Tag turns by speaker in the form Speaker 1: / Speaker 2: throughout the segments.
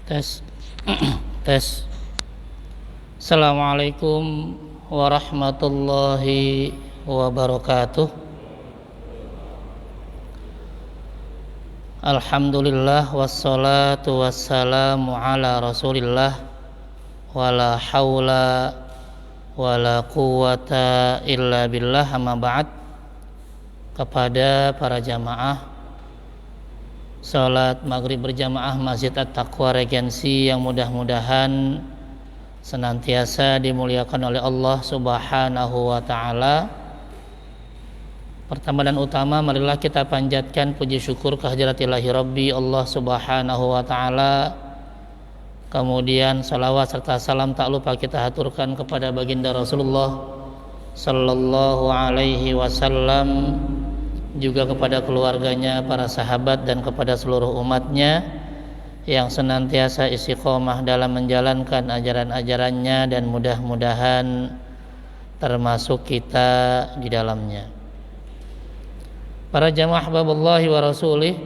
Speaker 1: Tes. Tes. Assalamualaikum warahmatullahi wabarakatuh. Alhamdulillah wassalatu wassalamu ala Rasulillah wala haula wala quwata illa billah, amma ba'd. Kepada para jamaah salat maghrib berjamaah Masjid At-Taqwa Regensi yang mudah-mudahan senantiasa dimuliakan oleh Allah Subhanahu wa ta'ala. Pertama dan utama, marilah kita panjatkan puji syukur kehadirat-Ilahi Rabbi Allah Subhanahu wa ta'ala. Kemudian salawat serta salam tak lupa kita haturkan kepada baginda Rasulullah sallallahu alaihi wasallam, juga kepada keluarganya, para sahabat, dan kepada seluruh umatnya yang senantiasa istiqomah dalam menjalankan ajaran-ajarannya, dan mudah-mudahan termasuk kita di dalamnya. Para jamaah babullahi wa rasulih,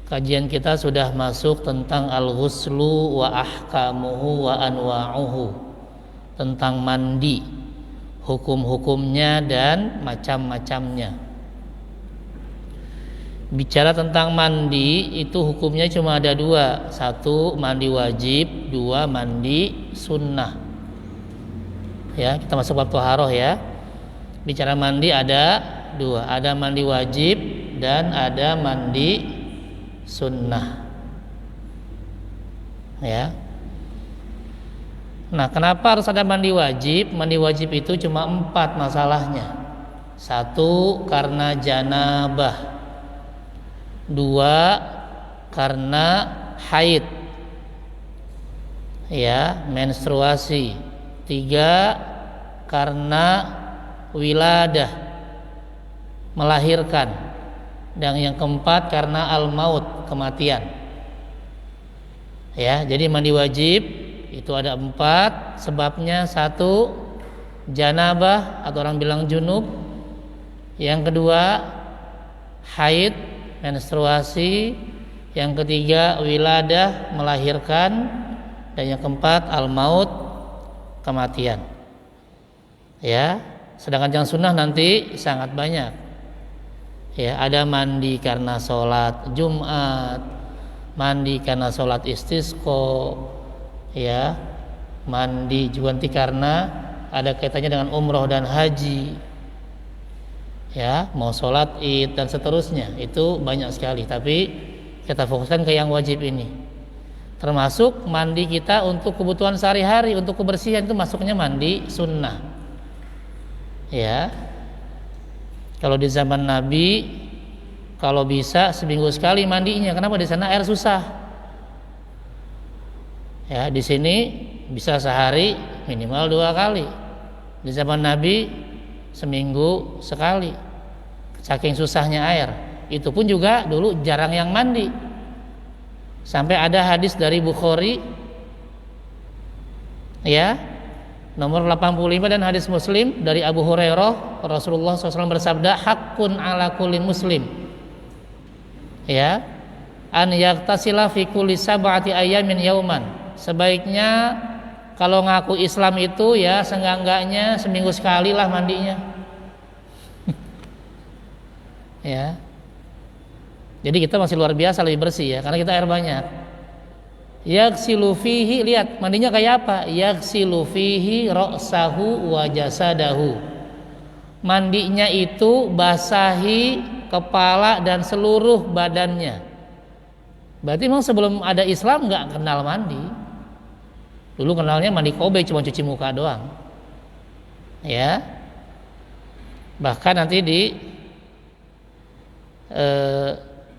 Speaker 1: kajian kita sudah masuk tentang al-ghuslu wa ahkamuhu wa anwa'uhu, tentang mandi, hukum-hukumnya dan macam-macamnya. Bicara tentang mandi itu hukumnya cuma ada dua. Satu, mandi wajib. Dua, mandi sunnah. Ya, kita masuk bab thaharah ya. Bicara mandi ada dua. Ada mandi wajib dan ada mandi sunnah. Ya. Nah, kenapa harus ada mandi wajib? Mandi wajib itu cuma 4 masalahnya. Satu, karena janabah. 2, karena haid, ya, menstruasi. 3, karena wiladah, melahirkan. Dan yang keempat, karena al-maut, kematian. Ya, jadi mandi wajib itu ada 4 sebabnya. 1, janabah atau orang bilang junub. Yang kedua, haid, menstruasi. Yang ketiga, wiladah, melahirkan. Dan yang keempat, al-maut, kematian. Ya, sedangkan yang sunnah nanti sangat banyak. Ya, ada mandi karena sholat Jumat, mandi karena sholat istisqa, ya, mandi juga nanti karena ada kaitannya dengan umroh dan haji. Ya, mau sholat id dan seterusnya, itu banyak sekali. Tapi kita fokuskan ke yang wajib ini. Termasuk mandi kita untuk kebutuhan sehari-hari, untuk kebersihan, itu masuknya mandi sunnah. Ya, kalau di zaman Nabi, kalau bisa seminggu sekali mandinya. Kenapa? Di sana air susah. Ya, di sini bisa sehari minimal 2 kali. Di zaman Nabi seminggu sekali, saking susahnya air. Itu pun juga dulu jarang yang mandi. Sampai ada hadis dari Bukhari, ya, nomor 85, dan hadis Muslim dari Abu Hurairah, Rasulullah SAW bersabda, hakun ala kulli muslim, ya, an yaktasila fi kulli sab'ati ayamin yauman. Sebaiknya kalau ngaku Islam itu ya seenggak-enggaknya seminggu sekali lah mandinya. Ya. Jadi kita masih luar biasa lebih bersih ya, karena kita air banyak. Yaghsilu fihi, lihat mandinya kayak apa? Yaghsilu fihi ra'sahu wa jasadahu. Mandinya itu basahi kepala dan seluruh badannya. Berarti memang sebelum ada Islam enggak kenal mandi. Dulu kenalnya mandi Kobe, cuma cuci muka doang. Ya. Bahkan nanti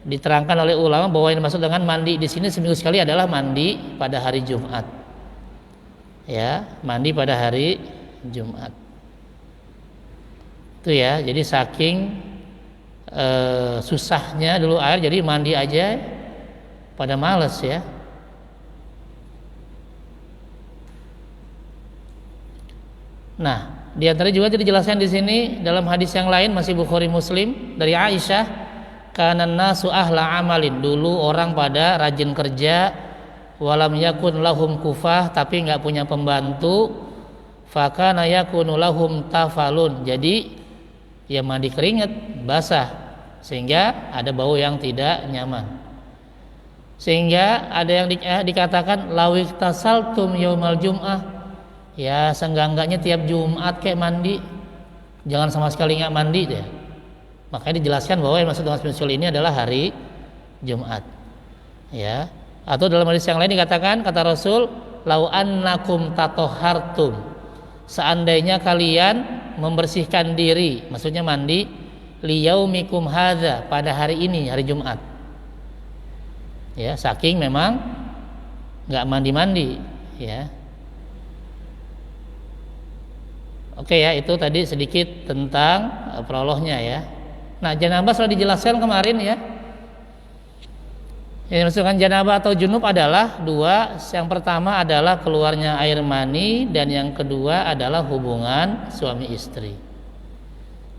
Speaker 1: diterangkan oleh ulama bahwa yang dimaksud dengan mandi di sini seminggu sekali adalah mandi pada hari Jumat. Ya, mandi pada hari Jumat. Itu ya. Jadi saking susahnya dulu air, jadi mandi aja pada males ya. Nah, di antara juga dijelaskan di sini dalam hadis yang lain masih Bukhari Muslim dari Aisyah, kanan nasu ahla amalin, dulu orang pada rajin kerja, walam yakun lahum kufah, tapi nggak punya pembantu, fakana yakunu lahum tafalun, jadi ya mandi keringat basah sehingga ada bau yang tidak nyaman. Sehingga ada yang dikatakan lawik tasaltum yaumal jum'ah, ya seenggak-enggaknya tiap Jumat kayak mandi, jangan sama sekali nggak mandi deh. Makanya dijelaskan bahwa yang maksud dengan pensil ini adalah hari Jumat, ya. Atau dalam hadis yang lain dikatakan, kata Rasul, lau annakum tatohartum, seandainya kalian membersihkan diri, maksudnya mandi, liyaumikum hadza, pada hari ini, hari Jumat, ya, saking memang nggak mandi-mandi, ya. Oke ya, itu tadi sedikit tentang prolognya ya. Nah, janabah sudah dijelaskan kemarin ya. Yang dimaksudkan janabah atau junub adalah dua. Yang pertama adalah keluarnya air mani, dan yang kedua adalah hubungan suami istri.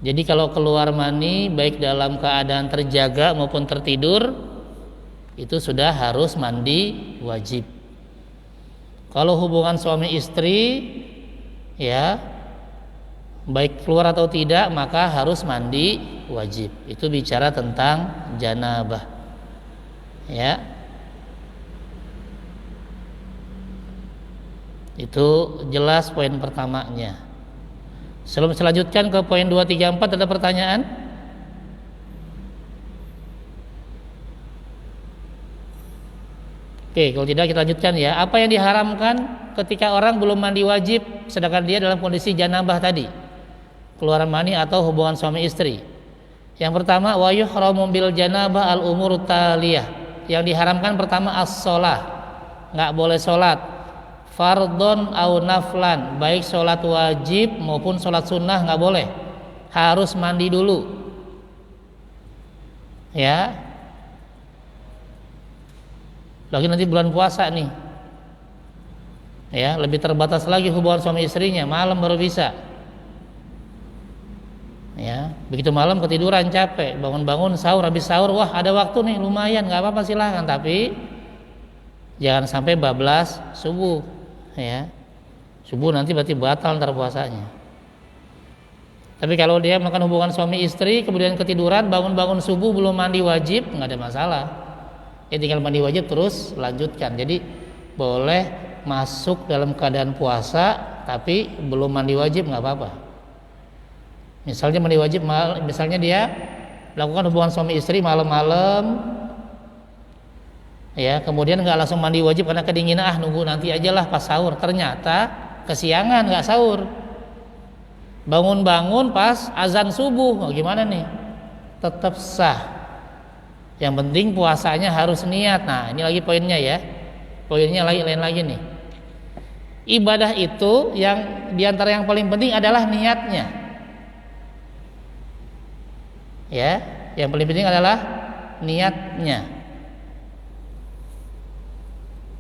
Speaker 1: Jadi kalau keluar mani baik dalam keadaan terjaga maupun tertidur, itu sudah harus mandi wajib. Kalau hubungan suami istri, ya baik keluar atau tidak, maka harus mandi wajib. Itu bicara tentang janabah. Ya, itu jelas poin pertamanya. Sebelum selanjutkan ke poin 2, 3, 4, ada pertanyaan? Oke, kalau tidak kita lanjutkan ya. Apa yang diharamkan ketika orang belum mandi wajib sedangkan dia dalam kondisi janabah tadi, keluar mani atau hubungan suami istri? Yang pertama, wa yuhramu bil janabah al umur taliyah. Yang diharamkan pertama as-sholah, nggak boleh sholat fardhon au naflan, baik sholat wajib maupun sholat sunnah nggak boleh, harus mandi dulu, ya. Lagi nanti bulan puasa nih, ya, lebih terbatas lagi hubungan suami istrinya, malam baru bisa. Ya, begitu malam ketiduran capek, bangun-bangun sahur, habis sahur, wah ada waktu nih lumayan, nggak apa-apa silahkan, tapi jangan sampai bablas subuh, ya. Subuh nanti berarti batal ntar puasanya. Tapi kalau dia melakukan hubungan suami istri kemudian ketiduran, bangun-bangun subuh belum mandi wajib, nggak ada masalah. Ya tinggal mandi wajib terus lanjutkan. Jadi boleh masuk dalam keadaan puasa tapi belum mandi wajib, nggak apa-apa. Misalnya mandi wajib, misalnya dia lakukan hubungan suami istri malam-malam, ya, kemudian nggak langsung mandi wajib karena kedinginan, nunggu nanti aja lah pas sahur, ternyata kesiangan nggak sahur, bangun-bangun pas azan subuh, gimana nih? Tetap sah. Yang penting puasanya harus niat. Nah, ini lagi poinnya ya, poinnya lain lagi nih. Ibadah itu yang diantara yang paling penting adalah niatnya. Ya, yang paling penting adalah niatnya.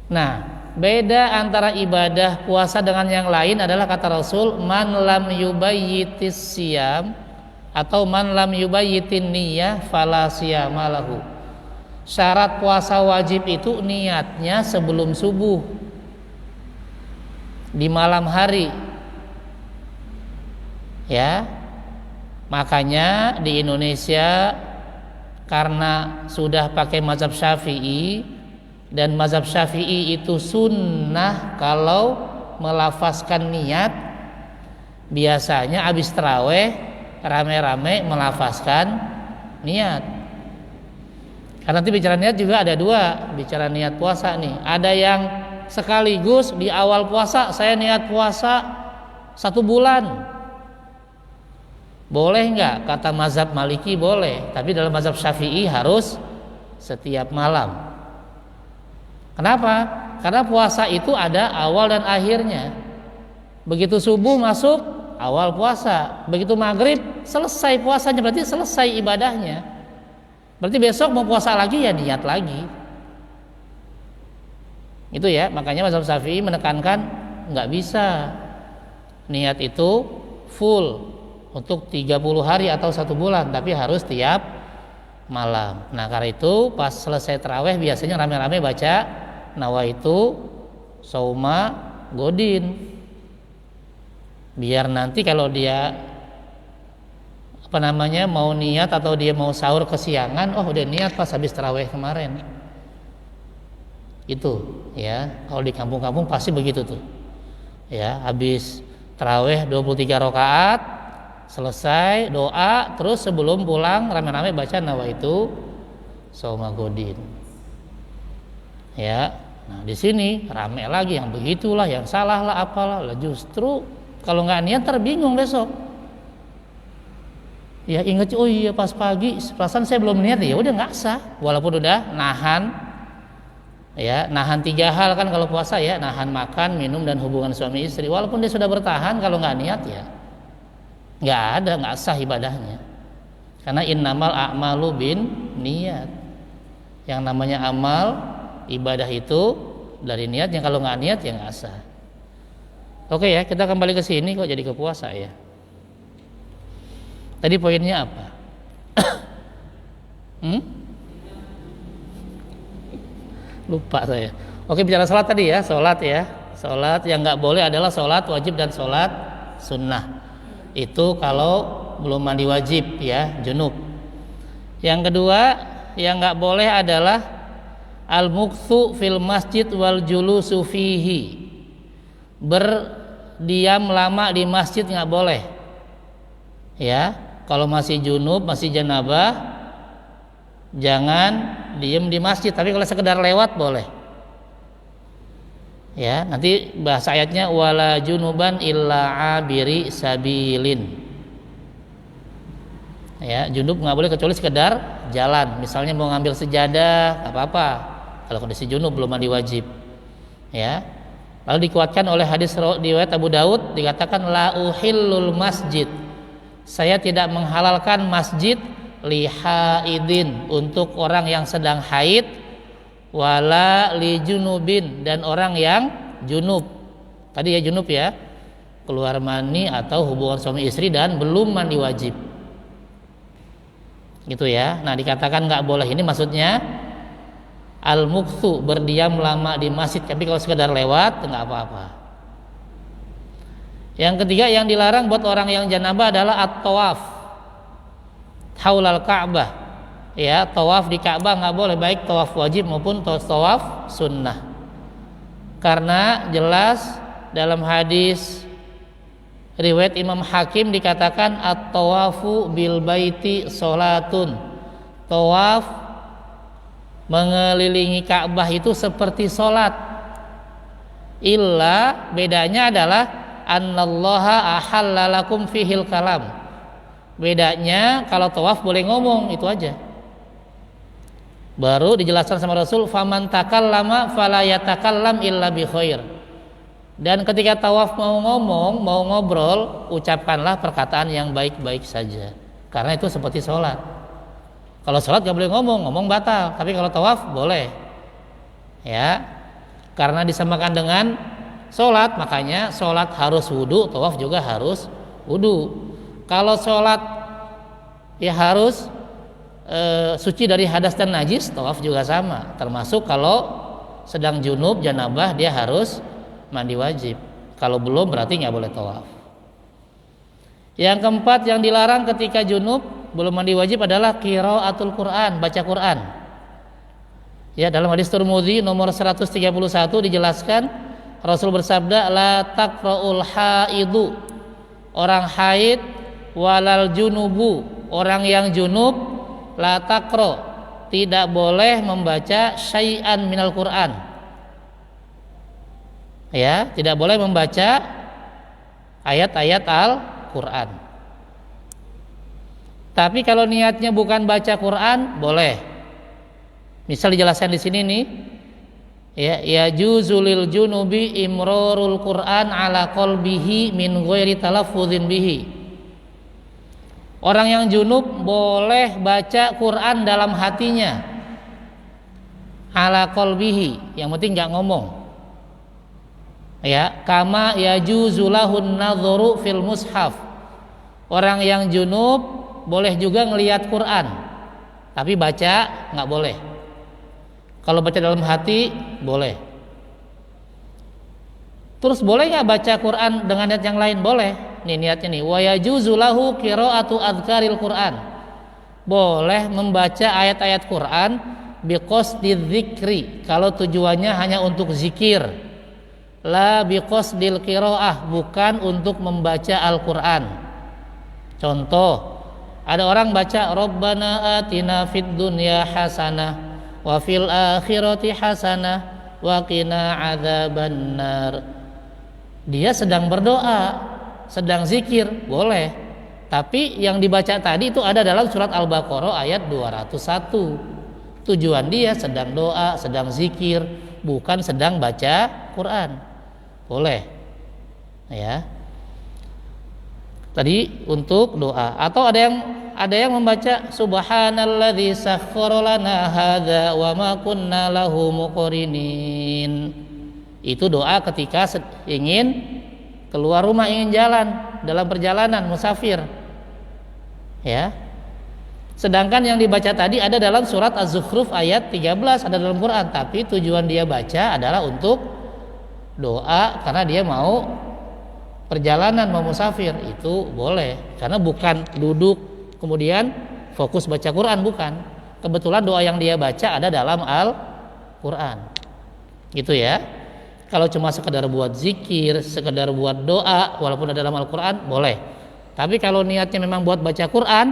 Speaker 1: Nah, beda antara ibadah puasa dengan yang lain adalah kata Rasul, man lam yubayyitis siyam atau man lam yubayyitin niyyah fala siyama lahu. Syarat puasa wajib itu niatnya sebelum subuh, di malam hari. Ya, makanya di Indonesia karena sudah pakai mazhab Syafi'i, dan mazhab Syafi'i itu sunnah kalau melafazkan niat, biasanya habis taraweh rame-rame melafazkan niat. Karena nanti bicara niat juga ada dua, bicara niat puasa nih. Ada yang sekaligus di awal puasa saya niat puasa 1 bulan. Boleh nggak? Kata mazhab Maliki boleh, tapi dalam mazhab Syafi'i harus setiap malam. Kenapa? Karena puasa itu ada awal dan akhirnya. Begitu subuh masuk awal puasa, begitu maghrib selesai puasanya, berarti selesai ibadahnya. Berarti besok mau puasa lagi ya niat lagi. Itu ya, makanya mazhab Syafi'i menekankan nggak bisa niat itu full untuk 30 hari atau 1 bulan, tapi harus tiap malam. Nah, karena itu pas selesai tarawih biasanya rame-rame baca nawaitu sauma godin. Biar nanti kalau dia mau niat atau dia mau sahur kesiangan, oh udah niat pas habis tarawih kemarin. Itu ya, kalau di kampung-kampung pasti begitu tuh. Ya, habis tarawih 23 rakaat, selesai doa, terus sebelum pulang rame-rame baca nawaitu sauma godin. Ya. Nah, di sini rame lagi yang begitulah, yang salah lah, apalah. Lah justru kalau nggak niat terbingung besok. Ya ingat, oh iya pas pagi perasaan saya belum niat, ya udah nggak sah walaupun udah nahan. Ya, nahan 3 hal kan kalau puasa ya, nahan makan, minum dan hubungan suami istri. Walaupun dia sudah bertahan, kalau nggak niat ya nggak sah ibadahnya. Karena innamal a'malu bin niat. Yang namanya amal ibadah itu dari niatnya, kalau nggak niat ya nggak sah. Oke ya, kita kembali ke sini kok jadi ke puasa ya. Tadi poinnya apa? Lupa saya. Oke, bicara sholat tadi ya, sholat ya. Sholat yang nggak boleh adalah sholat wajib dan sholat sunnah. Itu kalau belum mandi wajib ya, junub. Yang kedua yang nggak boleh adalah al-mukthu fil masjid wal julusu fihi. Berdiam lama di masjid nggak boleh. Ya, kalau masih junub, masih janabah, jangan diem di masjid. Tapi kalau sekedar lewat boleh. Ya, nanti bahasa ayatnya wala junuban illa abiri sabilin. Ya, junub nggak boleh kecuali sekedar jalan. Misalnya mau ngambil sejadah, nggak apa-apa. Kalau kondisi junub belum mandi wajib. Ya. Lalu dikuatkan oleh hadis riwayat Abu Daud, dikatakan la uhillul masjid. Saya tidak menghalalkan masjid li haidin, untuk orang yang sedang haid, wala li junubin, dan orang yang junub. Tadi ya junub ya, keluar mani atau hubungan suami istri dan belum mandi wajib. Gitu ya. Nah, dikatakan nggak boleh ini maksudnya al-mukthu, berdiam lama di masjid. Tapi kalau sekedar lewat nggak apa-apa. Yang ketiga yang dilarang buat orang yang janabah adalah at-tawaf haulal Ka'bah. Ya, tawaf di Ka'bah nggak boleh, baik tawaf wajib maupun tawaf sunnah. Karena jelas dalam hadis riwayat Imam Hakim dikatakan at-tawafu bil baiti salatun. Tawaf mengelilingi Ka'bah itu seperti salat. Illa bedanya adalah annallaha ahallalakum fihil kalam. Bedanya kalau tawaf boleh ngomong, itu aja. Baru dijelaskan sama Rasul, faman takallama fala yatakallam illa bi khair. Dan ketika tawaf mau ngomong, mau ngobrol, ucapkanlah perkataan yang baik-baik saja. Karena itu seperti sholat. Kalau sholat gak boleh ngomong batal. Tapi kalau tawaf boleh. Ya, karena disamakan dengan sholat, makanya sholat harus wudu, tawaf juga harus wudu. Kalau sholat ya harus suci dari hadas dan najis, tawaf juga sama. Termasuk kalau sedang junub, janabah, dia harus mandi wajib. Kalau belum berarti nggak boleh tawaf. Yang keempat yang dilarang ketika junub belum mandi wajib adalah qiraatul Quran, baca Quran. Ya, dalam hadis Tirmidzi nomor 131 dijelaskan Rasul bersabda la taqra'ul haidu, orang haid, walal junubu, orang yang junub, la taqra, tidak boleh membaca syai'an minal Quran. Ya, tidak boleh membaca ayat-ayat Al-Quran. Tapi kalau niatnya bukan baca Quran, boleh. Misal dijelaskan di sini nih, ya juzulil junubi imrarul Quran ala qalbihi min ghairi talaffuzin bihi. Orang yang junub boleh baca Quran dalam hatinya, ala qalbihi, yang penting nggak ngomong. Ya, kama yajuzulahun nadhuru fil mushaf. Orang yang junub boleh juga ngelihat Quran, tapi baca nggak boleh. Kalau baca dalam hati boleh. Terus boleh nggak baca Quran dengan niat yang lain? Boleh. Nih niatnya nih. Wa yajuzu lahu qiraatu adzkaril Quran. Boleh membaca ayat-ayat Quran biqasdidz dzikri, kalau tujuannya hanya untuk zikir. La biqasdil qiraah, bukan untuk membaca Al-Quran. Contoh, ada orang baca Rabbana atina fid dunya hasanah wa fil akhirati hasanah wa qina adzabannar. Dia sedang berdoa, sedang zikir, boleh. Tapi yang dibaca tadi itu ada dalam surat Al-Baqarah ayat 201. Tujuan dia sedang doa, sedang zikir, bukan sedang baca Quran. Boleh. Ya. Tadi untuk doa. Atau ada yang membaca subhanalladzi sakhkhara lana hadza wa ma kunna lahu muqrinin. Itu doa ketika ingin keluar rumah, ingin jalan dalam perjalanan musafir. Ya. Sedangkan yang dibaca tadi ada dalam surat Az-Zukhruf ayat 13, ada dalam Quran, tapi tujuan dia baca adalah untuk doa karena dia mau perjalanan, mau musafir. Itu boleh, karena bukan duduk kemudian fokus baca Quran, bukan. Kebetulan doa yang dia baca ada dalam Al-Quran. Gitu ya. Kalau cuma sekedar buat zikir, sekedar buat doa walaupun ada dalam Al-Quran, boleh. Tapi kalau niatnya memang buat baca Quran,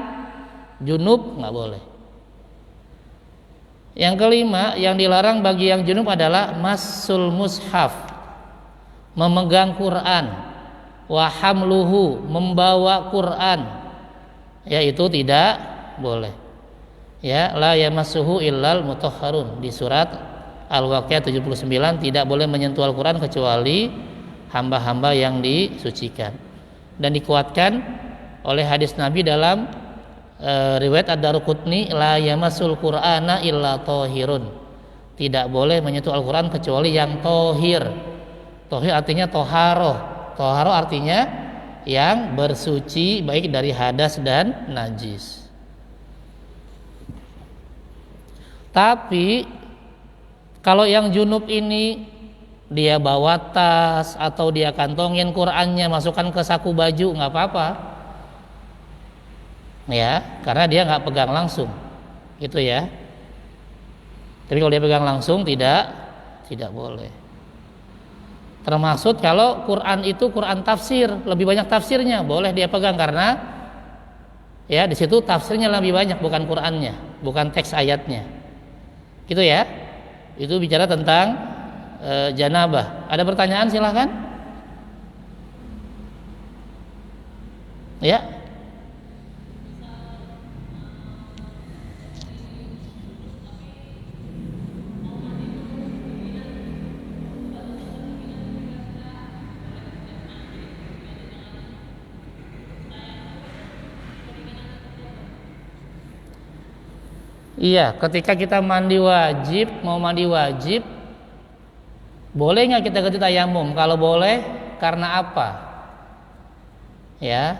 Speaker 1: junub nggak boleh. Yang kelima, yang dilarang bagi yang junub adalah masul mushaf, memegang Quran, wa hamluhu, membawa Quran, yaitu tidak boleh. Ya, la yamassuhu illal mutahharun, di surat Al-Waqiah 79, tidak boleh menyentuh Al-Quran kecuali hamba-hamba yang disucikan. Dan dikuatkan oleh hadis Nabi dalam riwayat Ad-Darqutni, la yamassul Qur'ana illa tahirun, tidak boleh menyentuh Al-Quran kecuali yang tohir. Tohir artinya toharoh. Toharoh artinya yang bersuci baik dari hadas dan najis. Tapi kalau yang junub ini dia bawa tas atau dia kantongin Qur'annya, masukkan ke saku baju, nggak apa-apa. Ya, karena dia nggak pegang langsung, gitu ya. Tapi kalau dia pegang langsung tidak boleh. Termasuk kalau Quran itu Quran tafsir, lebih banyak tafsirnya, boleh dia pegang karena ya di situ tafsirnya lebih banyak, bukan Qurannya, bukan teks ayatnya, gitu ya. Itu bicara tentang janabah. Ada pertanyaan silahkan. Ya. Iya, ketika kita mandi wajib, mau mandi wajib, boleh nggak kita ganti tayamum? Kalau boleh, karena apa? Ya,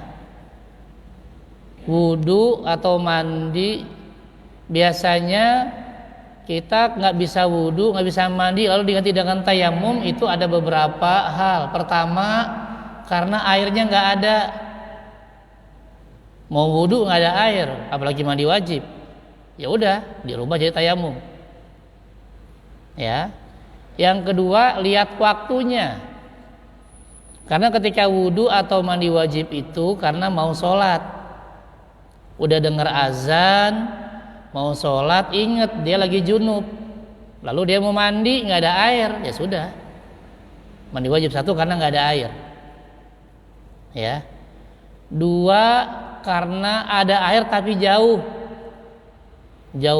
Speaker 1: wudu atau mandi, biasanya kita nggak bisa wudu, nggak bisa mandi, lalu diganti dengan tayamum, itu ada beberapa hal. Pertama, karena airnya nggak ada. Mau wudu nggak ada air, apalagi mandi wajib. Ya udah, dirubah jadi tayamum. Ya. Yang kedua, lihat waktunya. Karena ketika wudu atau mandi wajib itu karena mau sholat, udah dengar azan, mau sholat, inget dia lagi junub, lalu dia mau mandi nggak ada air, ya sudah, mandi wajib satu karena nggak ada air. Ya. Dua, karena ada air tapi jauh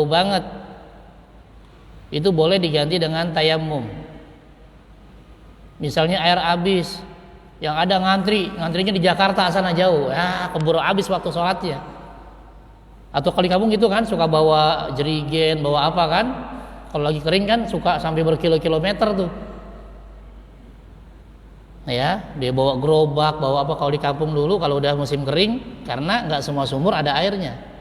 Speaker 1: banget, itu boleh diganti dengan tayamum. Misalnya air habis, yang ada ngantrinya di Jakarta sana jauh, ya keburu habis waktu sholatnya. Atau kalau di kampung gitu kan suka bawa jerigen, bawa apa kan, kalau lagi kering kan suka sampai berkilo-kilometer tuh. Ya, dia bawa gerobak, bawa apa. Kalau di kampung dulu kalau udah musim kering, karena nggak semua sumur ada airnya.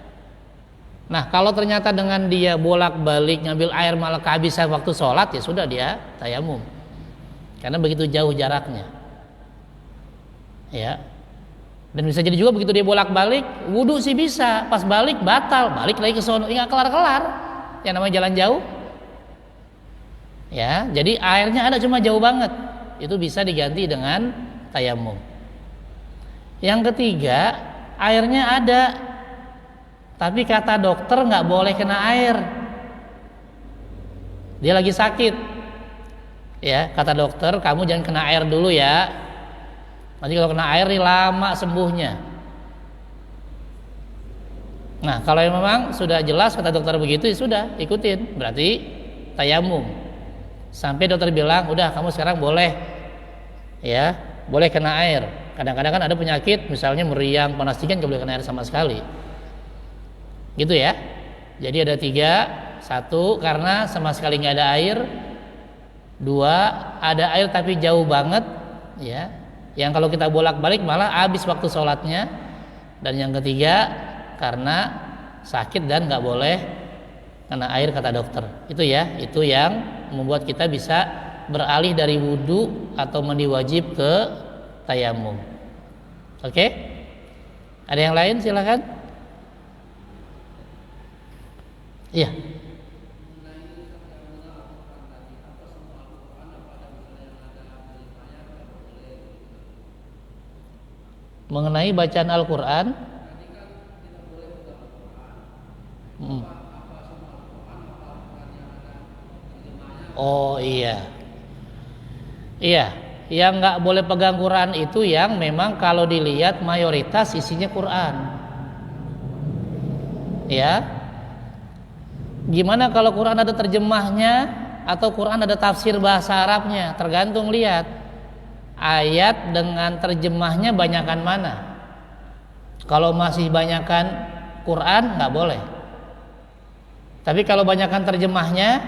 Speaker 1: Nah, kalau ternyata dengan dia bolak-balik ngambil air malah kehabisan waktu sholat, ya sudah dia tayamum. karena begitu jauh jaraknya. Ya. Dan bisa jadi juga begitu dia bolak-balik, wudu sih bisa, pas balik batal, balik lagi ke sono, nggak kelar-kelar. Yang namanya jalan jauh. Ya, jadi airnya ada cuma jauh banget. Itu bisa diganti dengan tayamum. Yang ketiga, airnya ada, tapi kata dokter nggak boleh kena air. Dia lagi sakit. Ya, kata dokter, kamu jangan kena air dulu ya. Nanti kalau kena air nih lama sembuhnya. Nah, kalau yang memang sudah jelas kata dokter begitu, ya sudah ikutin. Berarti tayamum. Sampai dokter bilang, udah kamu sekarang boleh, ya, boleh kena air. Kadang-kadang kan ada penyakit, misalnya meriang, panas dingin, nggak boleh kena air sama sekali. Gitu ya. Jadi ada 3, 1 karena sama sekali nggak ada air, 2 ada air tapi jauh banget, ya. Yang kalau kita bolak-balik malah habis waktu sholatnya. Dan yang ketiga karena sakit dan nggak boleh kena air kata dokter. Itu ya, itu yang membuat kita bisa beralih dari wudu atau mandi wajib ke tayamum. Oke? Ada yang lain silakan. Iya. Mengenai bacaan Al-Quran, oh iya, yang nggak boleh pegang Quran itu yang memang kalau dilihat mayoritas isinya Quran. Ya, gimana kalau Quran ada terjemahnya atau Quran ada tafsir bahasa Arabnya? Tergantung lihat. Ayat dengan terjemahnya banyakan mana? Kalau masih banyakan Quran nggak boleh. Tapi kalau banyakan terjemahnya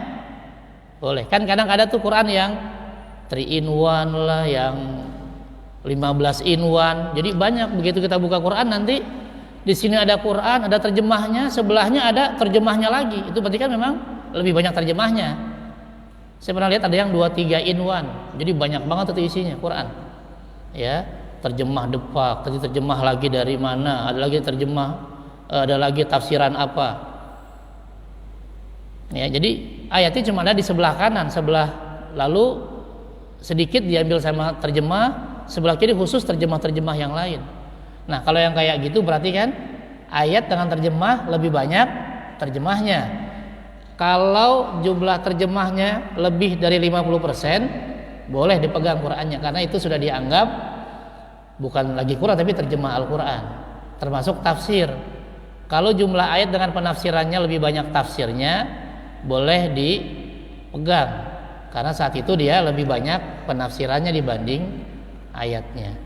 Speaker 1: boleh. Kan kadang ada tuh Quran yang 3 in 1 lah, yang 15 in 1. Jadi banyak, begitu kita buka Quran nanti di sini ada Quran, ada terjemahnya, sebelahnya ada terjemahnya lagi. Itu berarti kan memang lebih banyak terjemahnya. Saya pernah lihat ada yang 2-3 in 1. Jadi banyak banget itu isinya Quran. Ya, terjemah Depak, terjemah lagi dari mana, ada lagi terjemah, ada lagi tafsiran apa. Ya, jadi ayatnya cuma ada di sebelah kanan, sebelah lalu sedikit diambil sama terjemah, sebelah kiri khusus terjemah-terjemah yang lain. Nah, kalau yang kayak gitu berarti kan ayat dengan terjemah lebih banyak terjemahnya. Kalau jumlah terjemahnya lebih dari 50%, boleh dipegang Qur'annya, karena itu sudah dianggap bukan lagi Qur'an tapi terjemah Al-Qur'an, termasuk tafsir. Kalau jumlah ayat dengan penafsirannya lebih banyak tafsirnya, boleh dipegang, karena saat itu dia lebih banyak penafsirannya dibanding ayatnya.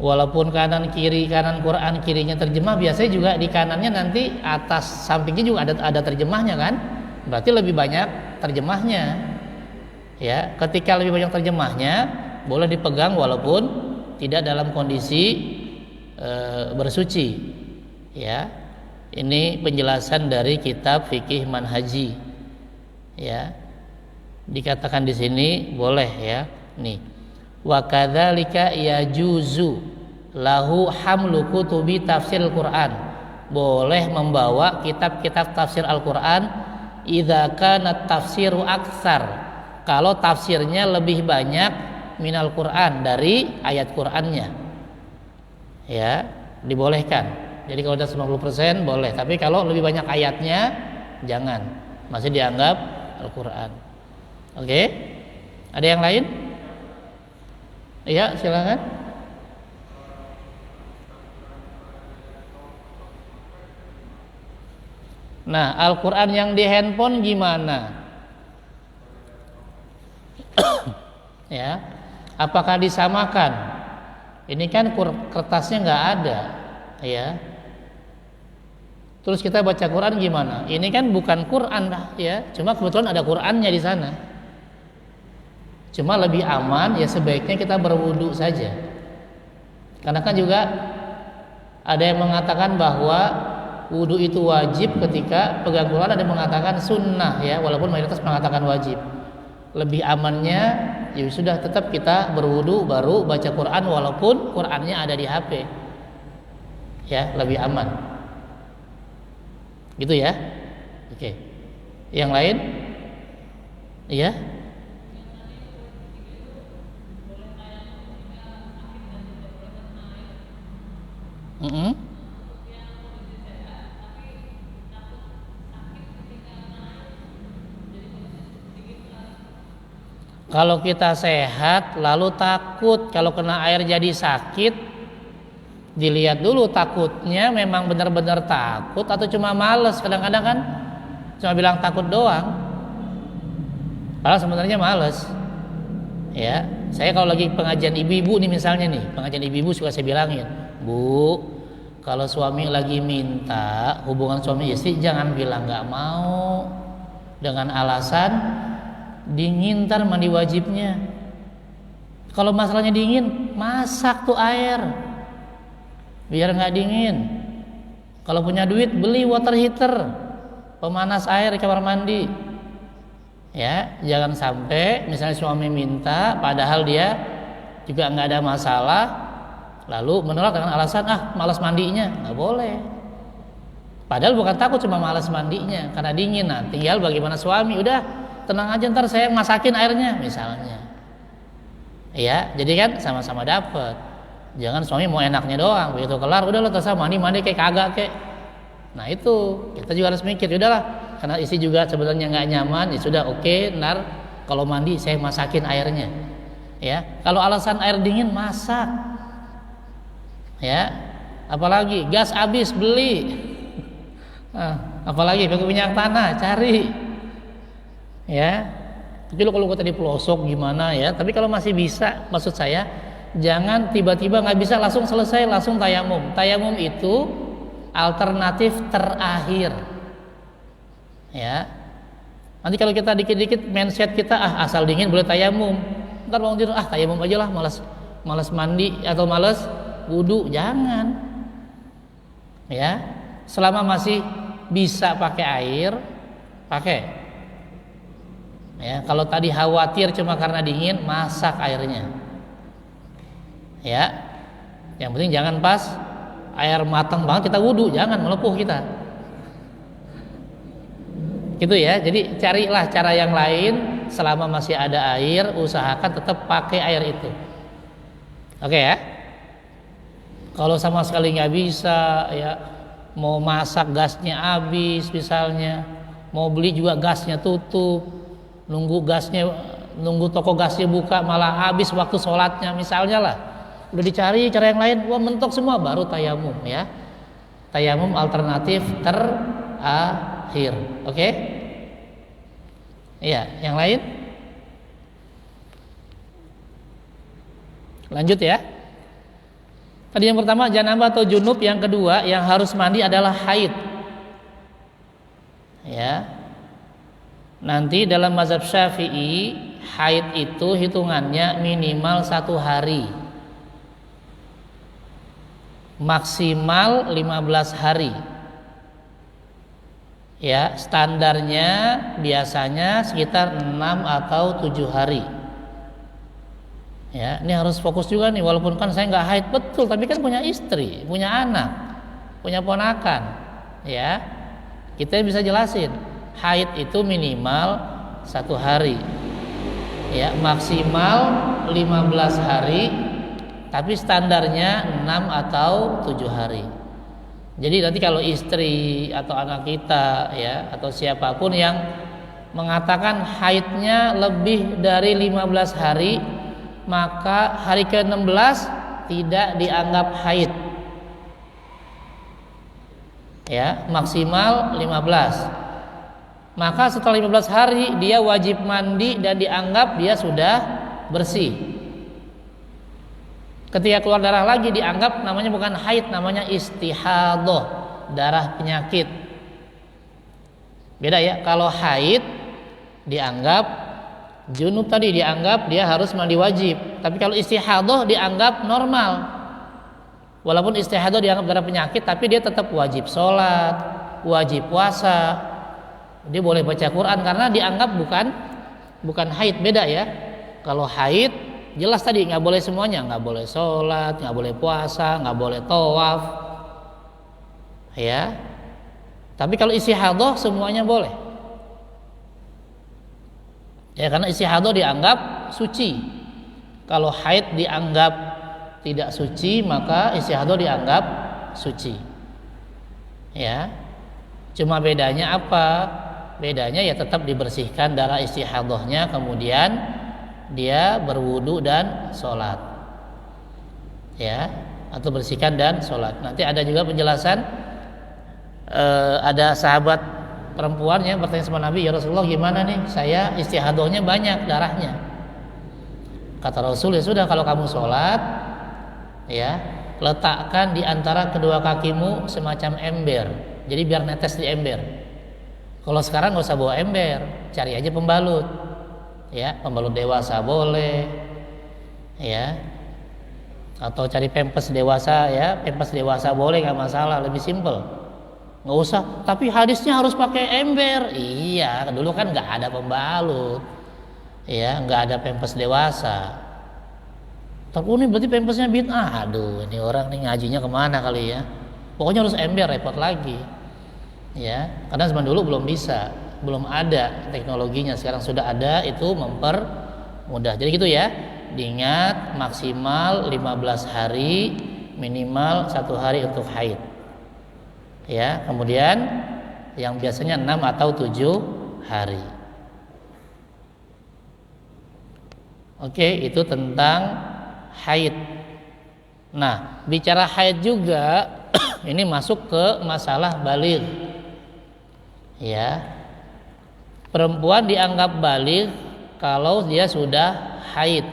Speaker 1: Walaupun kanan kiri, kanan Quran kirinya terjemah, biasanya juga di kanannya nanti atas sampingnya juga ada terjemahnya kan, berarti lebih banyak terjemahnya. Ya, ketika lebih banyak terjemahnya boleh dipegang walaupun tidak dalam kondisi bersuci. Ya, ini penjelasan dari kitab fikih manhaji. Ya, dikatakan di sini boleh ya. Nih, wa kadzalika yajuzu lahu hamlu kutubi tafsir Al-Qur'an, boleh membawa kitab-kitab tafsir Al-Qur'an idza kana tafsiru aktsar, kalau tafsirnya lebih banyak minal Qur'an, dari ayat Qur'annya. Ya, dibolehkan. Jadi kalau udah 90% boleh, tapi kalau lebih banyak ayatnya jangan, masih dianggap Al-Qur'an. Oke? Ada yang lain? Iya, silakan. Nah, Al-Quran yang di handphone gimana? Ya, apakah disamakan? Ini kan kertasnya nggak ada, ya. Terus kita baca Quran gimana? Ini kan bukan Quran lah, ya. Cuma kebetulan ada Qurannya di sana. Cuma lebih aman, ya sebaiknya kita berwudu saja. Karena kan juga ada yang mengatakan bahwa wudu itu wajib ketika pegang Quran, ada yang mengatakan sunnah ya, walaupun mayoritas mengatakan wajib. Lebih amannya ya sudah tetap kita berwudu baru baca Quran walaupun Qurannya ada di HP. Ya, lebih aman. Gitu ya. Oke. Yang lain? Iya. Kalau kita sehat lalu takut kalau kena air jadi sakit, dilihat dulu takutnya memang benar-benar takut atau cuma males. Kadang-kadang kan cuma bilang takut doang, padahal sebenarnya males. Ya, saya kalau lagi pengajian ibu-ibu nih misalnya nih, pengajian ibu-ibu suka saya bilangin, Bu, kalau suami lagi minta hubungan suami istri jangan bilang nggak mau dengan alasan dingin ntar mandi wajibnya. Kalau masalahnya dingin, masak tuh air biar nggak dingin. Kalau punya duit beli water heater, pemanas air di kamar mandi. Ya, jangan sampai misalnya suami minta padahal dia juga nggak ada masalah, lalu menolak dengan alasan malas mandinya. Nggak boleh. Padahal bukan takut, cuma malas mandinya karena dingin. Nah, tinggal bagaimana suami, udah tenang aja ntar saya masakin airnya misalnya. Ya, jadi kan sama-sama dapat. Jangan suami mau enaknya doang, begitu kelar udah lo terserah mandi kayak kagak kayak. Nah itu kita juga harus mikir, udahlah karena istri juga sebenarnya nggak nyaman, ya sudah oke, ntar kalau mandi saya masakin airnya. Ya, kalau alasan air dingin masak. Ya, apalagi gas habis beli. Apalagi pakai minyak tanah cari. Ya, tapi kalau kita di pelosok gimana ya? Tapi kalau masih bisa, maksud saya jangan tiba-tiba nggak bisa langsung selesai langsung tayamum. Tayamum itu alternatif terakhir. Ya, nanti kalau kita dikit-dikit mindset kita asal dingin boleh tayamum. Ntar bangun tidur tayamum aja lah, malas mandi atau malas wudu, jangan. Ya, selama masih bisa pakai air, pakai. Ya, kalau tadi khawatir cuma karena dingin, masak airnya. Ya, yang penting jangan pas air matang banget kita wudu, jangan melepuh kita. Gitu ya. Jadi carilah cara yang lain selama masih ada air, usahakan tetap pakai air itu. Oke ya. Kalau sama sekali nggak bisa, ya mau masak gasnya habis misalnya, mau beli juga gasnya tutup. Nunggu toko gasnya buka malah habis waktu sholatnya misalnya lah, udah dicari cara yang lain, mentok semua, baru tayamum ya. Tayamum alternatif terakhir. Oke? Iya, yang lain? Lanjut ya. Tadi yang pertama janabah atau junub, yang kedua yang harus mandi adalah haid. Ya. Nanti dalam mazhab Syafi'i haid itu hitungannya minimal 1 hari, maksimal 15 hari. Ya, standarnya biasanya sekitar 6 atau 7 hari. Ya, ini harus fokus juga nih, walaupun kan saya nggak haid betul, tapi kan punya istri, punya anak, punya ponakan. Ya, kita bisa jelasin. Haid itu minimal 1 hari, ya maksimal 15 hari, tapi standarnya 6 atau 7 hari. Jadi nanti kalau istri atau anak kita ya atau siapapun yang mengatakan haidnya lebih dari 15 hari, maka hari ke-16 tidak dianggap haid. Ya, maksimal 15. Maka setelah 15 hari dia wajib mandi dan dianggap dia sudah bersih. Ketika keluar darah lagi dianggap namanya bukan haid, namanya istihadah, darah penyakit. Beda ya, kalau haid dianggap junub, tadi dianggap dia harus mandi wajib. Tapi kalau istihadah dianggap normal. Walaupun istihadah dianggap darah penyakit, tapi dia tetap wajib sholat, wajib puasa. Dia boleh baca Quran karena dianggap bukan haid, beda ya. Kalau haid jelas tadi nggak boleh semuanya, nggak boleh sholat, nggak boleh puasa, nggak boleh tawaf, ya. Tapi kalau istihadah semuanya boleh, ya karena istihadah dianggap suci. Kalau haid dianggap tidak suci, maka istihadah dianggap suci, ya. Cuma bedanya apa? Bedanya ya tetap dibersihkan darah istihadahnya, kemudian dia berwudu dan sholat, ya, atau bersihkan dan sholat. Nanti ada juga penjelasan. Ada sahabat perempuan yang bertanya sama Nabi, ya Rasulullah gimana nih, saya istihadahnya banyak darahnya. Kata Rasul, ya sudah, kalau kamu sholat, ya letakkan di antara kedua kakimu semacam ember, jadi biar netes di ember. Kalau sekarang nggak usah bawa ember, cari aja pembalut, ya pembalut dewasa boleh, ya, atau cari pempes dewasa, ya pempes dewasa boleh, nggak masalah, lebih simpel, nggak usah. Tapi hadisnya harus pakai ember, iya dulu kan nggak ada pembalut, ya nggak ada pempes dewasa. Tapi ini berarti pempesnya bid'ah, aduh ini orang nih ngajinya kemana kali ya, pokoknya harus ember, repot lagi. Ya, karena zaman dulu belum bisa, belum ada teknologinya. Sekarang sudah ada, itu mempermudah. Jadi gitu ya, diingat maksimal 15 hari, minimal 1 hari untuk haid. Ya, kemudian yang biasanya 6 atau 7 hari. Oke, itu tentang haid. Nah, bicara haid juga ini masuk ke masalah baligh. Ya, perempuan dianggap baligh kalau dia sudah haid.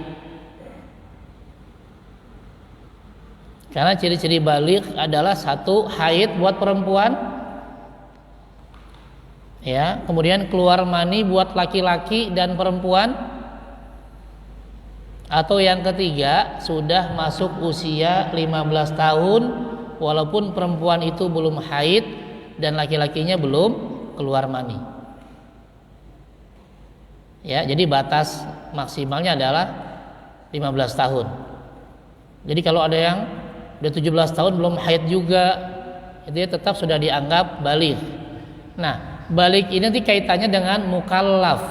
Speaker 1: Karena ciri-ciri baligh adalah satu, haid buat perempuan, ya, kemudian keluar mani buat laki-laki dan perempuan, atau yang ketiga sudah masuk usia 15 tahun walaupun perempuan itu belum haid dan laki-lakinya belum keluar mani. Ya, jadi batas maksimalnya adalah 15 tahun. Jadi kalau ada yang udah 17 tahun belum haid juga, itu ya tetap sudah dianggap baligh. Nah, baligh ini nanti kaitannya dengan mukallaf.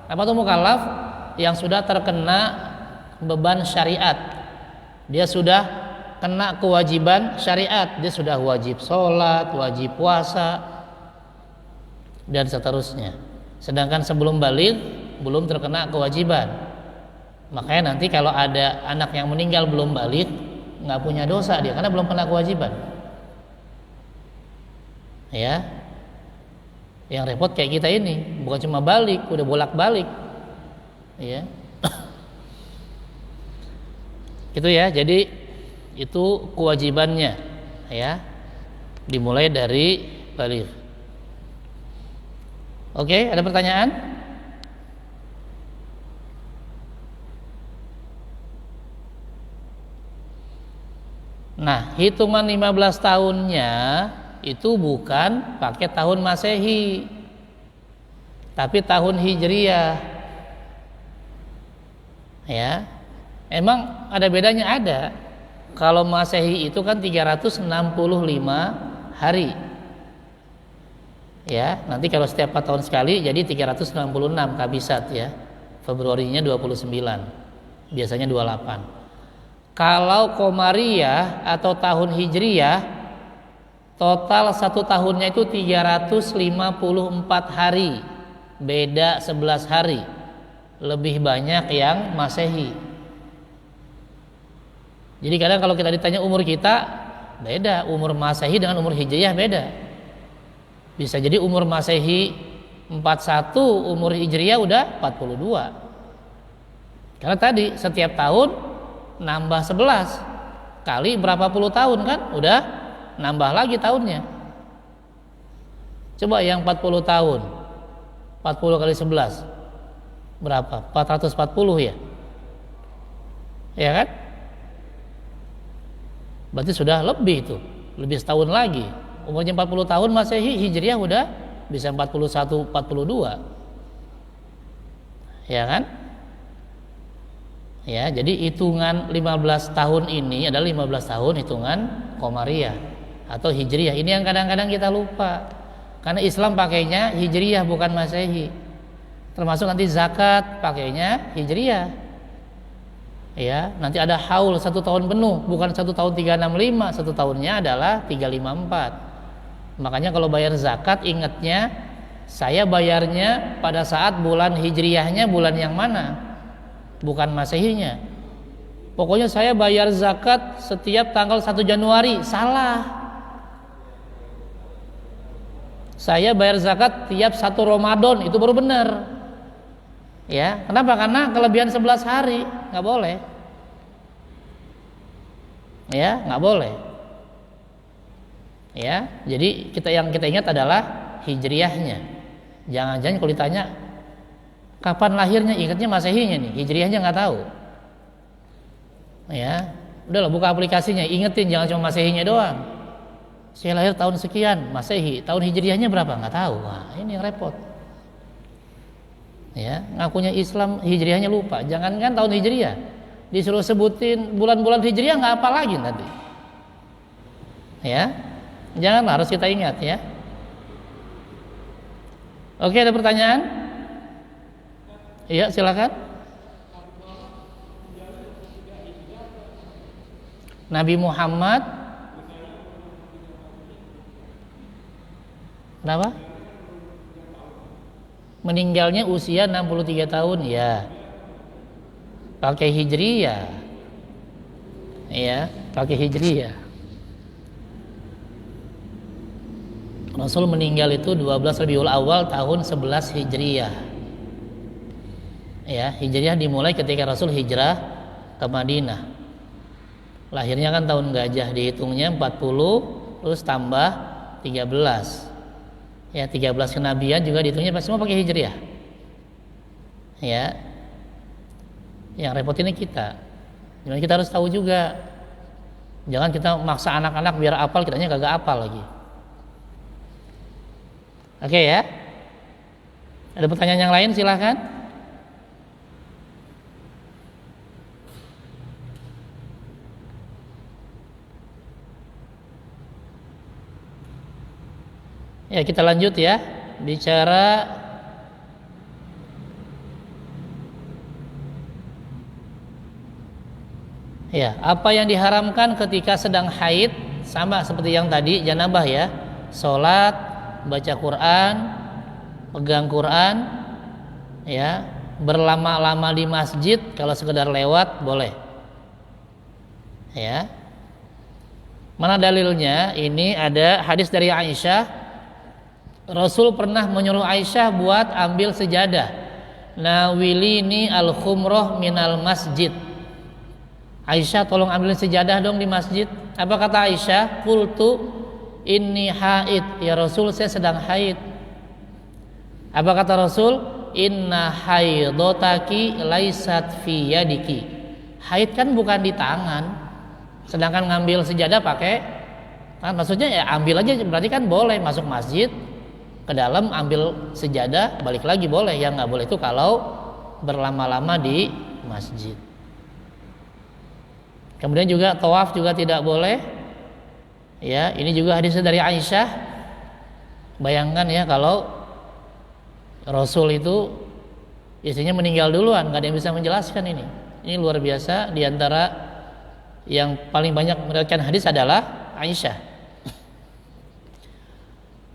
Speaker 1: Apa tuh mukallaf? Yang sudah terkena beban syariat. Dia sudah kena kewajiban syariat. Dia sudah wajib sholat, wajib puasa, dan seterusnya. Sedangkan sebelum baligh belum terkena kewajiban. Makanya nanti kalau ada anak yang meninggal belum baligh, nggak punya dosa dia karena belum kena kewajiban. Ya, yang repot kayak kita ini, bukan cuma baligh, udah bolak-balik. Ya, gitu ya. Jadi itu kewajibannya, ya, dimulai dari baligh. Oke, ada pertanyaan? Nah, hitungan 15 tahunnya itu bukan pakai tahun Masehi, tapi tahun Hijriyah. Ya. Emang ada bedanya? Ada. Kalau Masehi itu kan 365 hari. Ya, nanti kalau setiap 4 tahun sekali jadi 366 kabisat ya. Februarinya 29. Biasanya 28. Kalau Qomariyah atau tahun Hijriyah, total 1 tahunnya itu 354 hari. Beda 11 hari. Lebih banyak yang Masehi. Jadi kadang kalau kita ditanya umur kita, beda. Umur Masehi dengan umur Hijriyah beda. Bisa jadi umur Masehi 41, umur Hijriyah udah 42. Karena tadi setiap tahun nambah 11 kali berapa puluh tahun kan, udah nambah lagi tahunnya. Coba yang 40 tahun, 40 kali 11 berapa? 440 ya? Ya kan? Berarti sudah lebih itu, lebih setahun lagi. Umurnya 40 tahun Masehi, Hijriah udah bisa 41, 42. Ya kan? Ya, jadi hitungan 15 tahun ini adalah 15 tahun hitungan Qamariyah atau Hijriah. Ini yang kadang-kadang kita lupa. Karena Islam pakainya Hijriah bukan Masehi. Termasuk nanti zakat pakainya Hijriah. Ya, nanti ada haul 1 tahun penuh, bukan 1 tahun 365, 1 tahunnya adalah 354. Makanya kalau bayar zakat ingatnya saya bayarnya pada saat bulan Hijriahnya bulan yang mana? Bukan Masehinya. Pokoknya saya bayar zakat setiap tanggal 1 Januari, salah. Saya bayar zakat tiap 1 Ramadan, itu baru benar. Ya, kenapa? Karena kelebihan 11 hari, nggak boleh. Ya, nggak boleh. Ya, jadi yang kita ingat adalah Hijriahnya. Jangan-jangan kalau ditanya kapan lahirnya, ingatnya Masehinya nih, Hijriahnya nggak tahu. Ya, udahlah buka aplikasinya, ingetin jangan cuma Masehinya doang. Saya lahir tahun sekian Masehi, tahun Hijriahnya berapa nggak tahu. Wah, ini yang repot. Ya, ngakunya Islam, Hijriahnya lupa. Jangankan tahun Hijriah, disuruh sebutin bulan-bulan Hijriah nggak apa lagi nanti. Ya, jangan, harus kita ingat ya. Oke, ada pertanyaan? Iya, silakan. Nabi Muhammad kenapa? Meninggalnya usia 63 tahun ya. Pakai Hijriyah. Ya, pakai Hijriyah. Rasul meninggal itu 12 Rabiul Awal tahun 11 Hijriyah. Ya, Hijriyah dimulai ketika Rasul hijrah ke Madinah. Lahirnya kan tahun gajah, dihitungnya 40 terus tambah 13. Ya, 13 kenabian juga dihitungnya semua pakai Hijriyah. Ya. Yang repot ini kita. Jadi kita harus tahu juga. Jangan kita maksa anak-anak biar hafal, kitanya kagak hafal lagi. Oke ya. Ada pertanyaan yang lain silahkan. Ya, kita lanjut ya. Bicara ya, apa yang diharamkan ketika sedang haid, sama seperti yang tadi janabah ya. Salat, baca Quran, pegang Quran, ya, berlama-lama di masjid, kalau sekedar lewat boleh. Ya. Mana dalilnya? Ini ada hadis dari Aisyah. Rasul pernah menyuruh Aisyah buat ambil sejadah. Nawilini al-khumroh minal masjid. Aisyah, tolong ambil sejadah dong di masjid. Apa kata Aisyah? Qultu inni haid, ya Rasul saya sedang haid. Apa kata Rasul? Inna haidotaki laisat fi yadiki. Haid kan bukan di tangan. Sedangkan ngambil sejadah pakai tangan. Maksudnya ya ambil aja, berarti kan boleh masuk masjid ke dalam ambil sejadah, balik lagi boleh. Yang nggak boleh itu kalau berlama-lama di masjid. Kemudian juga tawaf juga tidak boleh. Ya, ini juga hadisnya dari Aisyah. Bayangkan ya kalau Rasul itu istrinya meninggal duluan, nggak ada yang bisa menjelaskan ini. Ini luar biasa. Di antara yang paling banyak meriwayatkan hadis adalah Aisyah.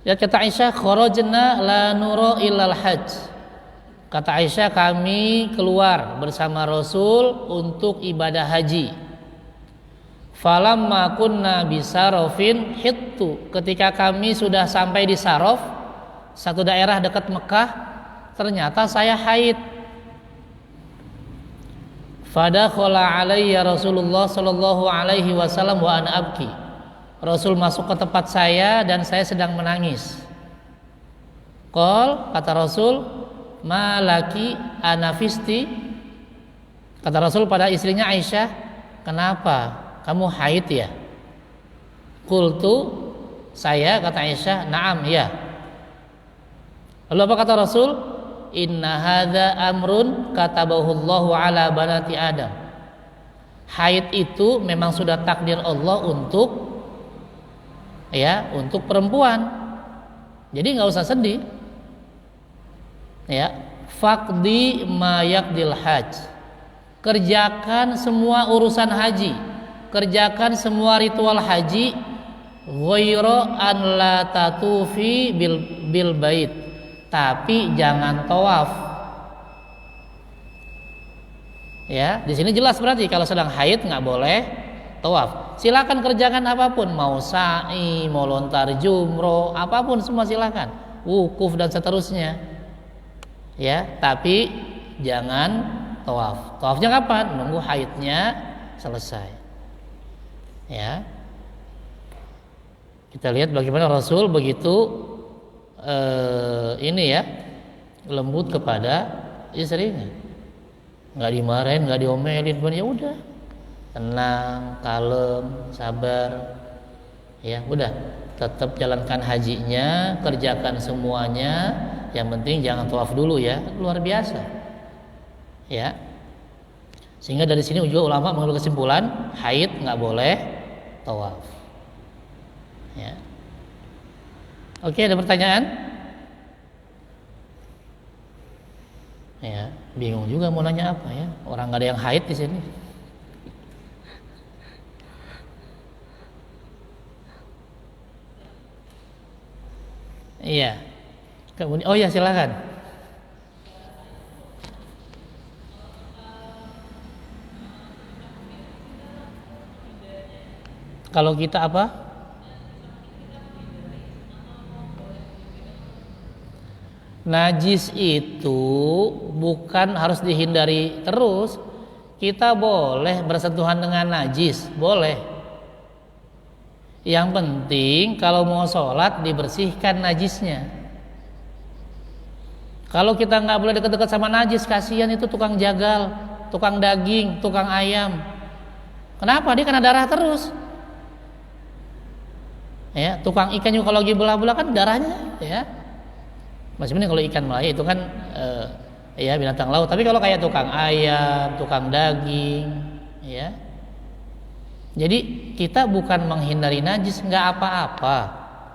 Speaker 1: Lihat kata Aisyah, kharajna la nura illal hajj. Kata Aisyah, kami keluar bersama Rasul untuk ibadah haji. Falamma kunna bisarofin hittu. Ketika kami sudah sampai di Sarof, satu daerah dekat Mekah, ternyata saya haid. Fadakhala alayya Rasulullah sallallahu alaihi wasallam wa ana abki. Rasul masuk ke tempat saya dan saya sedang menangis. Qol, kata Rasul, malaki anafisti. Kata Rasul pada istrinya Aisyah, kenapa kamu haid ya? Qultu, saya, kata Aisyah, na'am, ya. Lalu apa kata Rasul? Inna hadza amrun katabahu Allahu ala banati Adam. Haid itu memang sudah takdir Allah untuk perempuan. Jadi nggak usah sedih. Ya, faqdi ma yaqdil hajj. Kerjakan semua urusan haji. Kerjakan semua ritual haji. Ghairu an la tatufi bil bait. Tapi jangan tawaf. Ya, di sini jelas berarti kalau sedang haid nggak boleh tawaf. Silakan kerjakan apapun, mau sa'i, mau lontar jumroh, apapun semua silakan. Wukuf dan seterusnya. Ya, tapi jangan tawaf. Tawafnya kapan? Nunggu haidnya selesai. Ya. Kita lihat bagaimana Rasul begitu lembut kepada istrinya, nggak dimarahin, nggak diomelin, ya udah, tenang, kalem, sabar, ya udah, tetap jalankan hajinya, kerjakan semuanya, yang penting jangan tawaf dulu ya, luar biasa, ya. Sehingga dari sini juga ulama mengambil kesimpulan haid nggak boleh tawaf, ya. Oke, ada pertanyaan? Ya, bingung juga mau nanya apa ya. Orang nggak ada yang haid di sini. Iya. Kemudian, oh ya silakan. Kalau kita apa? Najis itu bukan harus dihindari terus. Kita boleh bersentuhan dengan najis, boleh. Yang penting kalau mau sholat dibersihkan najisnya. Kalau kita nggak boleh dekat-dekat sama najis, kasihan itu tukang jagal, tukang daging, tukang ayam. Kenapa? Dia kena darah terus. Ya, tukang ikan juga kalau lagi belah-belah kan darahnya, ya. Maksudnya kalau ikan Malaya itu kan binatang laut. Tapi kalau kayak tukang ayam, tukang daging, ya. Jadi kita bukan menghindari najis, nggak apa-apa.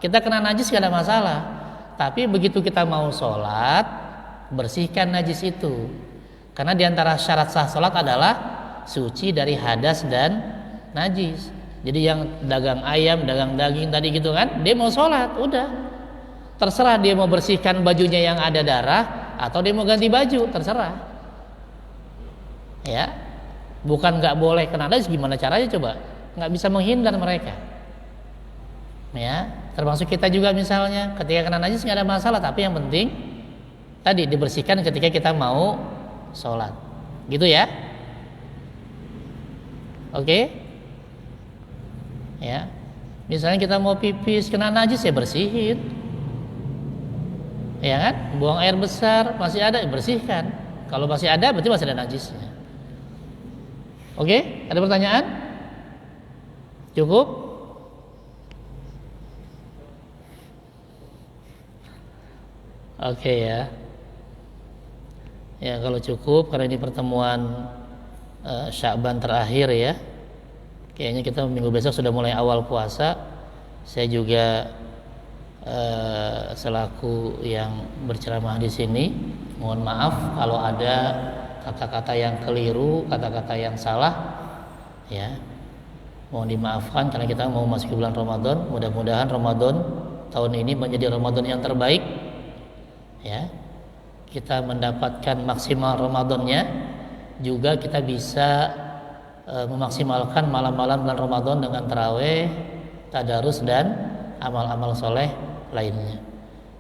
Speaker 1: Kita kena najis nggak ada masalah. Tapi begitu kita mau sholat, bersihkan najis itu. Karena diantara syarat sah sholat adalah suci dari hadas dan najis. Jadi yang dagang ayam, dagang daging tadi gitu kan, dia mau sholat, udah. Terserah dia mau bersihkan bajunya yang ada darah atau dia mau ganti baju, terserah. Ya, bukan nggak boleh kena najis, gimana caranya coba? Nggak bisa menghindar mereka. Ya, termasuk kita juga misalnya, ketika kena najis nggak ada masalah, tapi yang penting tadi dibersihkan ketika kita mau sholat, gitu ya. Oke? Ya, misalnya kita mau pipis kena najis ya bersihin. Ya kan, buang air besar masih ada, bersihkan. Kalau masih ada berarti masih ada najisnya. Oke, ada pertanyaan? Cukup? Oke ya. Ya kalau cukup, karena ini pertemuan Sya'ban terakhir ya. Kayaknya kita minggu besok sudah mulai awal puasa. Saya juga selaku yang berceramah di sini, mohon maaf kalau ada kata-kata yang keliru, kata-kata yang salah, ya, mohon dimaafkan karena kita mau masuk bulan Ramadan. Mudah-mudahan Ramadan tahun ini menjadi Ramadan yang terbaik, ya. Kita mendapatkan maksimal Ramadannya, juga kita bisa memaksimalkan malam-malam bulan Ramadan dengan tarawih, tadarus dan amal-amal soleh lainnya.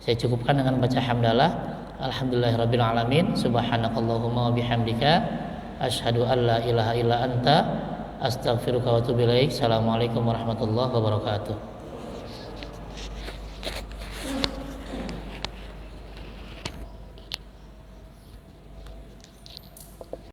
Speaker 1: Saya cukupkan dengan baca hamdalah. Alhamdulillahirabbil alamin. Subhanakallahumma wa bihamdika asyhadu an la ilaha illa anta astaghfiruka wa atubu ilaik. Assalamualaikum warahmatullahi wabarakatuh.